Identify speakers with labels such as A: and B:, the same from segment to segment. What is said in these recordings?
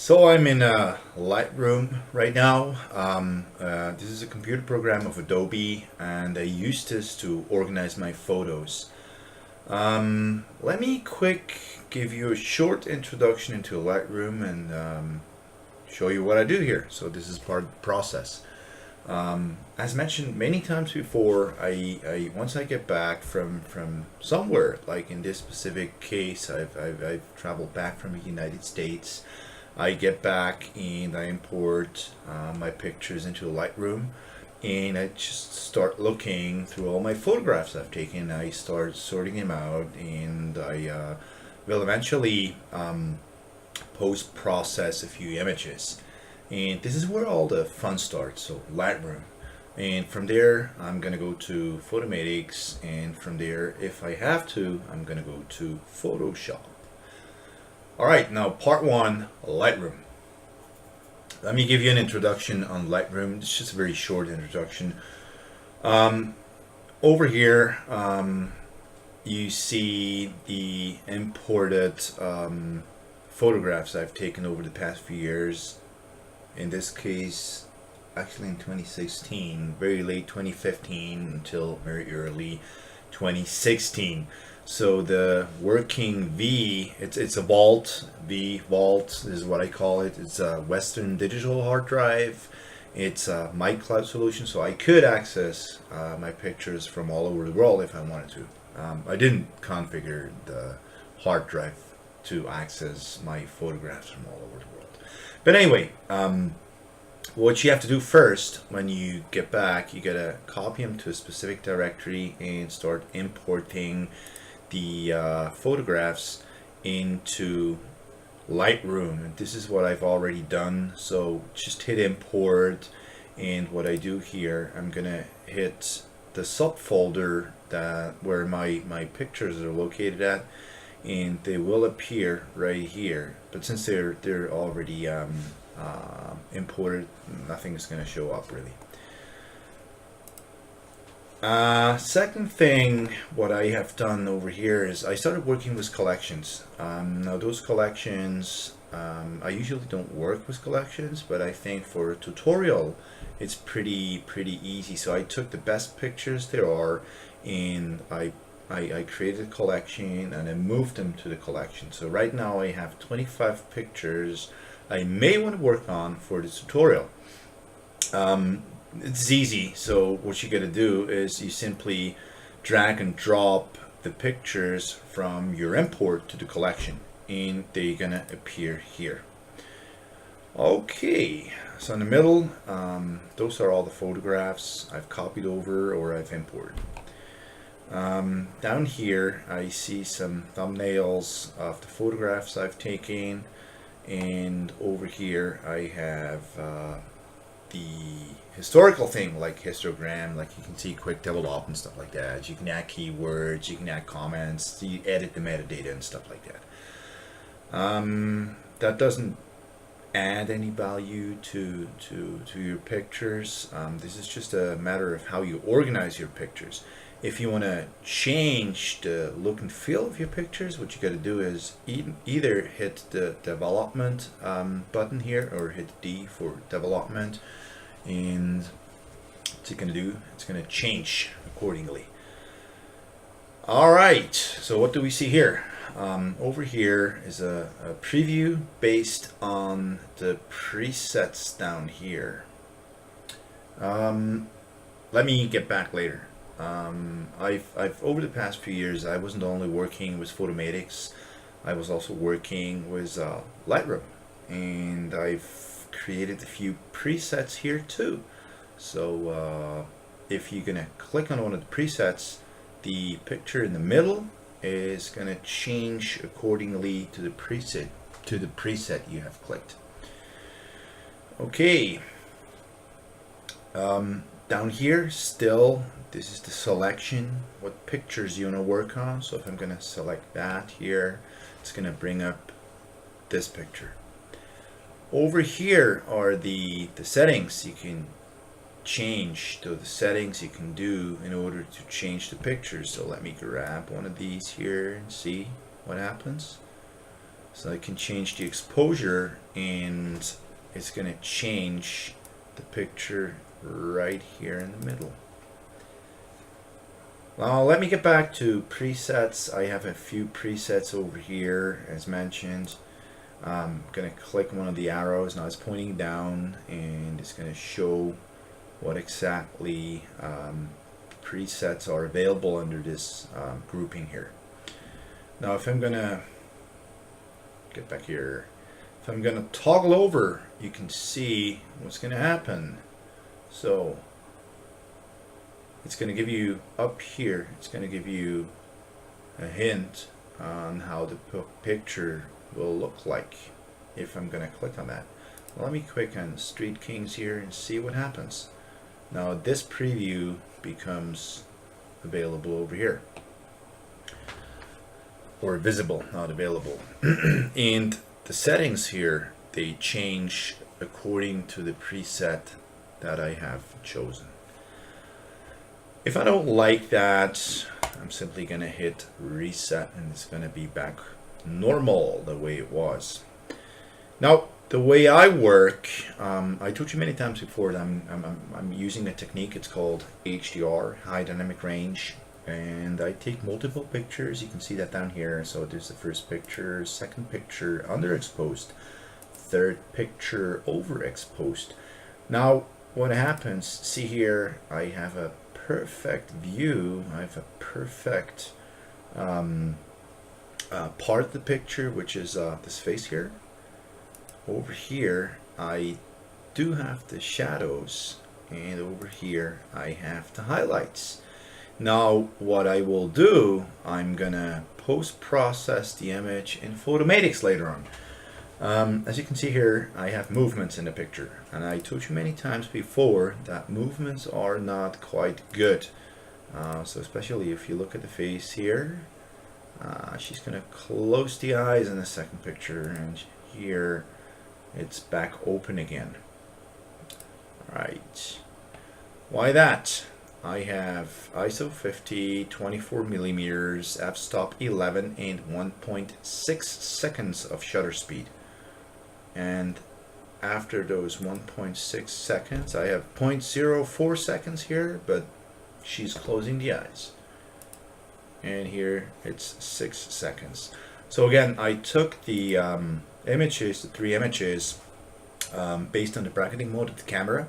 A: So I'm in Lightroom right now. This is a computer program of Adobe, and I use this to organize my photos. Let me give you a short introduction into Lightroom and show you what I do here. So this is part of the process. As mentioned many times before, I once I get back from somewhere, like in this specific case, I've traveled back from the United States. I get back and I import my pictures into Lightroom, and I just start looking through all my photographs I've taken. I start sorting them out, and I will eventually post-process a few images. And this is where all the fun starts, so Lightroom. And from there, I'm going to go to Photomatix, and from there, if I have to, I'm going to go to Photoshop. Alright, now part one, Lightroom. Let me give you an introduction on Lightroom. It's just a very short introduction. Over here, you see the imported photographs I've taken over the past few years. In this case, actually in 2016, very late 2015 until very early 2016. So the working V, it's a vault. V vault is what I call it. It's a Western Digital hard drive. It's a my cloud solution, so I could access my pictures from all over the world if I wanted to. I didn't configure the hard drive to access my photographs from all over the world. But anyway, what you have to do first when you get back, you gotta copy them to a specific directory and start importing the photographs into Lightroom. And this is what I've already done. So just hit import, and what I do here, I'm gonna hit the subfolder where my pictures are located at, and they will appear right here. But since they're already imported, nothing is going to show up really. Second thing, what I have done over here is I started working with collections. Now those collections, I usually don't work with collections, but I think for a tutorial it's pretty easy. So I took the best pictures there are, and I created a collection and I moved them to the collection. So right now I have 25 pictures I may want to work on for the tutorial. It's easy. So what you got to do is you simply drag and drop the pictures from your import to the collection, and they're gonna appear here. Okay, so in the middle, those are all the photographs I've copied over or I've imported. Down here I see some thumbnails of the photographs I've taken, and over here I have the historical thing like histogram, like you can see quick develop and stuff like that. You can add keywords, you can add comments, you edit the metadata and stuff like that. That doesn't add any value to your pictures. This is just a matter of how you organize your pictures. If you want to change the look and feel of your pictures, what you got to do is either hit the development button here or hit D for development, and what's it going to do? It's going to change accordingly. Alright, so what do we see here? Over here is a preview based on the presets down here. Let me get back later. I've over the past few years, I wasn't only working with Photomatix, I was also working with Lightroom, and I've created a few presets here too. So if you're gonna click on one of the presets, the picture in the middle is gonna change accordingly to the preset you have clicked. Okay. Down here still, this is the selection, what pictures you want to work on. So if I'm going to select that here, it's going to bring up this picture. Over here are the settings you can change. So the settings you can do in order to change the pictures. So let me grab one of these here and see what happens. So I can change the exposure, and it's going to change the picture right here in the middle. Now let me get back to presets. I have a few presets over here as mentioned. I'm going to click one of the arrows. Now it's pointing down, and it's going to show what exactly presets are available under this grouping here. Now if I'm going to get back here, if I'm going to toggle over, you can see what's going to happen. So it's going to give you up here, it's going to give you a hint on how the picture will look like if I'm going to click on that. Well, let me click on Street Kings here and see what happens. Now this preview becomes available over here, or visible, not available. And the settings here, they change according to the preset that I have chosen. If I don't like that, I'm simply going to hit reset, and it's going to be back normal the way it was. Now the way I work, I told you many times before that I'm using a technique. It's called HDR, high dynamic range, and I take multiple pictures. You can see that down here. So there's the first picture, second picture underexposed, third picture overexposed. Now what happens, see here, I have a perfect view. I have a perfect part of the picture, which is this face here. Over here I do have the shadows, and over here I have the highlights. Now what I will do, I'm gonna post-process the image in Photomatix later on. As you can see here, I have movements in the picture, and I told you many times before that movements are not quite good. So especially if you look at the face here, she's gonna close the eyes in the second picture, and here it's back open again. Right. Why that? I have ISO 50, 24 millimeters, f-stop 11, and 1.6 seconds of shutter speed. And after those 1.6 seconds, I have 0.04 seconds here, but she's closing the eyes. And here it's 6 seconds. So again, I took the images, the 3 images, based on the bracketing mode of the camera.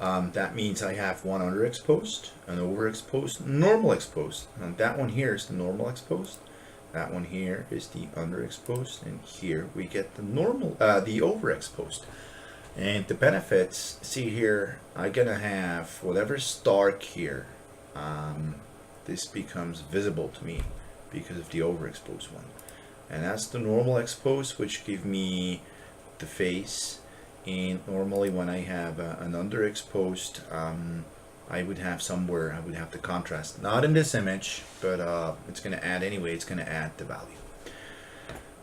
A: That means I have one underexposed, an overexposed, normal exposed. And that one here is the normal exposed. That one here is the underexposed, and here we get the normal, the overexposed. And the benefits, see here, I'm gonna have whatever's dark here. This becomes visible to me because of the overexposed one, and that's the normal exposed, which give me the face. And normally when I have an underexposed, I would have somewhere, I would have the contrast. Not in this image, but it's going to add anyway, it's going to add the value.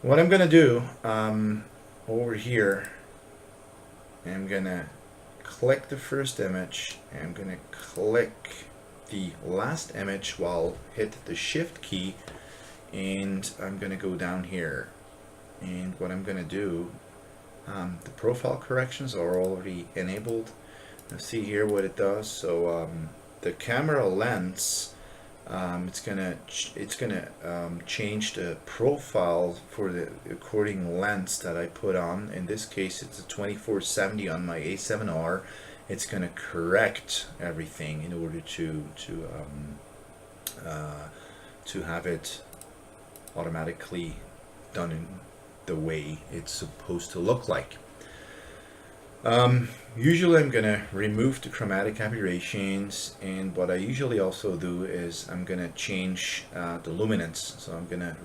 A: What I'm going to do over here, I'm going to click the first image, and I'm going to click the last image while hit the shift key, and I'm going to go down here. And what I'm going to do, the profile corrections are already enabled. Now see here what it does. So the camera lens, it's gonna change the profile for the recording lens that I put on. In this case, it's a 2470 on my A7R. It's gonna correct everything in order to have it automatically done in the way it's supposed to look like. Usually I'm gonna remove the chromatic aberrations, and what I usually also do is I'm gonna change the luminance. So I'm gonna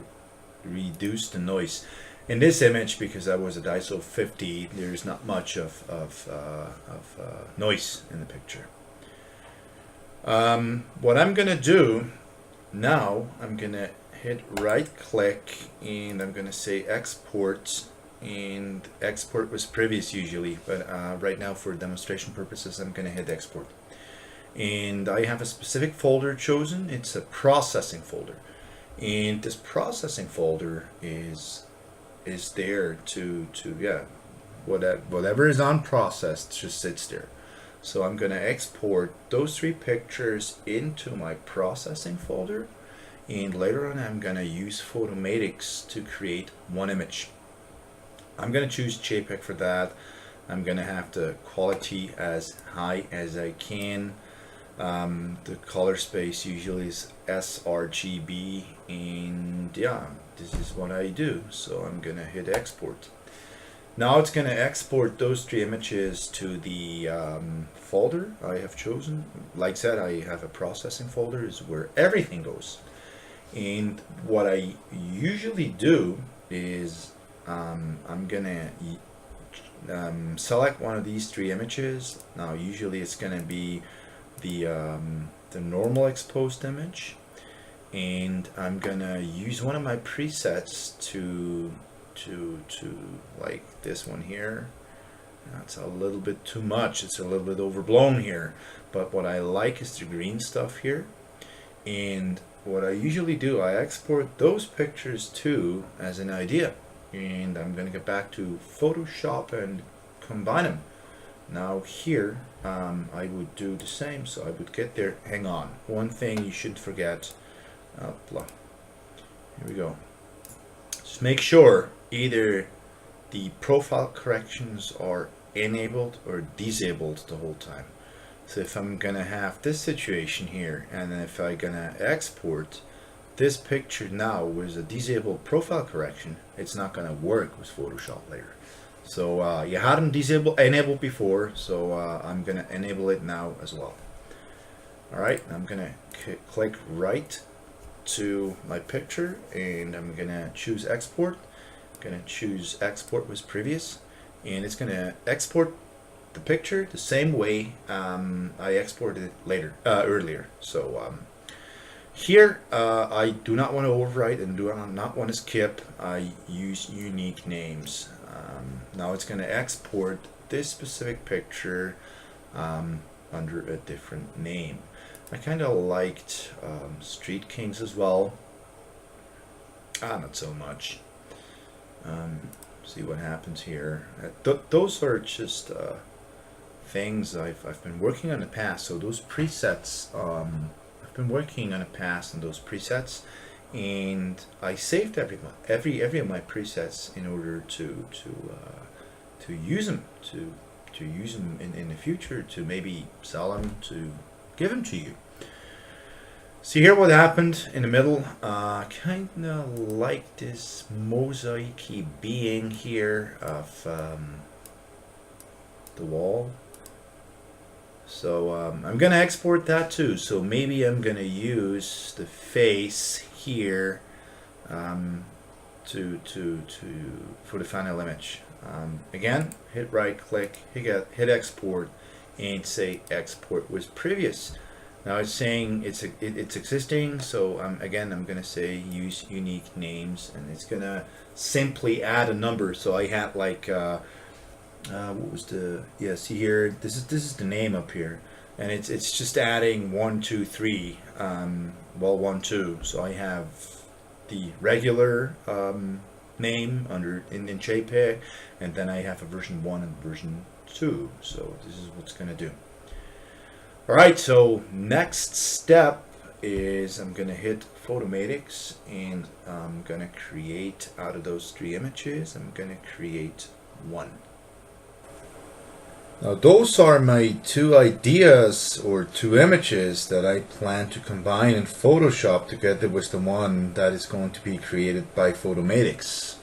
A: reduce the noise. In this image, because I was at ISO 50, there's not much of noise in the picture. What I'm gonna do now, I'm gonna hit right click, and I'm gonna say export. And export was previous usually, but right now for demonstration purposes I'm gonna hit export. And I have a specific folder chosen. It's a processing folder, and this processing folder is is there to yeah, whatever is unprocessed just sits there. So I'm gonna export those 3 pictures into my processing folder, and later on I'm gonna use Photomatix to create one image. I'm gonna choose JPEG for that. I'm gonna have the quality as high as I can. The color space usually is sRGB, and yeah, this is what I do. So I'm gonna hit export. Now it's gonna export those 3 images to the folder I have chosen. Like I said, I have a processing folder, is where everything goes. And what I usually do is I'm gonna select one of these 3 images. Now usually it's gonna be the normal exposed image, and I'm gonna use one of my presets to like this one here. That's a little bit too much, it's a little bit overblown here, but what I like is the green stuff here. And what I usually do, I export those pictures too as an idea, and I'm gonna get back to Photoshop and combine them. Now here I would do the same, so I would get there. Hang on, one thing you shouldn't forget. Here we go. Just make sure either the profile corrections are enabled or disabled the whole time. So if I'm gonna have this situation here, and then if I'm gonna export this picture now with a disabled profile correction, it's not gonna work with Photoshop later. So you had them enabled before, so I'm gonna enable it now as well. Alright, I'm gonna click right to my picture, and I'm gonna choose export. I'm gonna choose export with previous, and it's gonna export the picture the same way I exported it earlier. So here I do not want to overwrite and do not want to skip. I use unique names. Now it's going to export this specific picture under a different name. I kind of liked Street Kings as well. Not so much. See what happens here. Those are just things I've been working on in the past. So those presets, I've been working on the past on those presets, and I saved every of my presets in order to use them to use them in the future, to maybe sell them, to give them to you. See here what happened in the middle. Kind of like this mosaic-y being here of the wall. So I'm gonna export that too. So maybe I'm gonna use the face here for the final image. Again, hit right click, hit export, and say export with previous. Now it's saying it's existing, so again I'm gonna say use unique names, and it's gonna simply add a number. So I had like what was the, yeah, see here, this is the name up here, and it's just adding 1 2 3, well 1 2. So I have the regular name in JPEG, and then I have a version 1 and version 2. So this is what's gonna do. Alright, so next step is I'm gonna hit Photomatix, and I'm gonna create, out of those 3 images, I'm gonna create one. Now those are my 2 ideas or 2 images that I plan to combine in Photoshop together with the one that is going to be created by Photomatix.